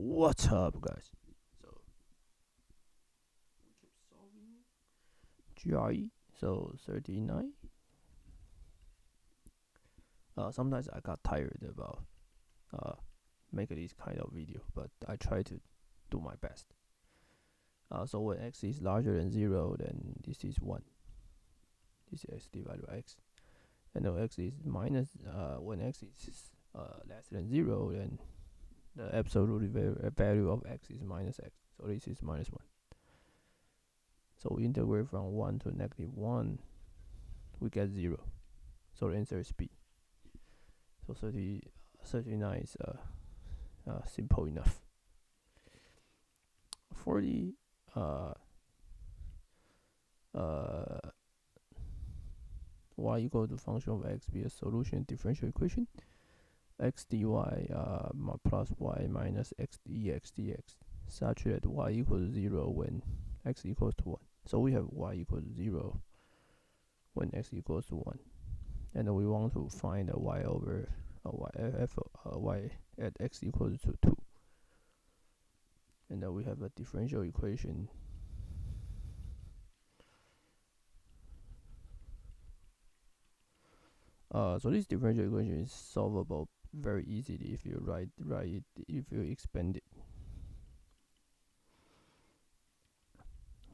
What's up, guys? So we keep solving GRE. So 39. Sometimes I got tired about making this kind of video, but I try to do my best. So when x is larger than 0, then this is 1. This is x divided by x. And when x is when x is less than 0, then the absolute value of x is minus x. So this is minus 1. So we integrate from 1 to -1, we get 0. So the answer is B. So 39 is simple enough. 40, y equal to function of x be a solution differential equation x dy plus y minus x dx dx such that y equals to 0 when x equals to 1. So we have y equals to 0 when x equals to 1, and we want to find a y over y at x equals to 2. And then we have a differential equation so this differential equation is solvable very easily if you write it, if you expand it.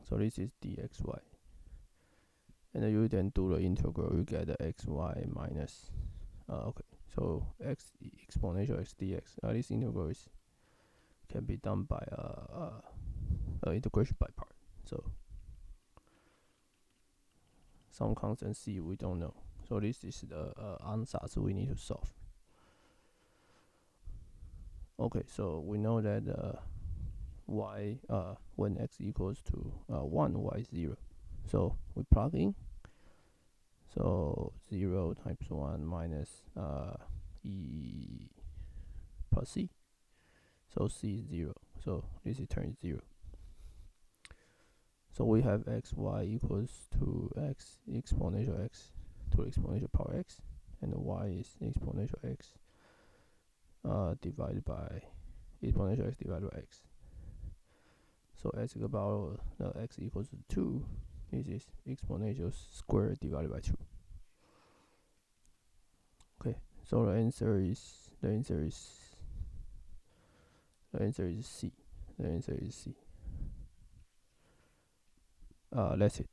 So this is dxy, and then you then do the integral, you get the xy minus okay, so x exponential x dx. This integral can be done by integration by part. So some constant c we don't know. So this is the answers we need to solve. Okay, so we know that y when x equals to 1, y is 0. So we plug in. So 0 times 1 minus e plus c. So c is 0. So this turns 0. So we have xy equals to x exponential x to the exponential power x, and y is exponential x divided by exponential x divided by x. So as about x equals to 2, this is exponential square divided by 2. Okay, so the answer is C. The answer is C. That's it.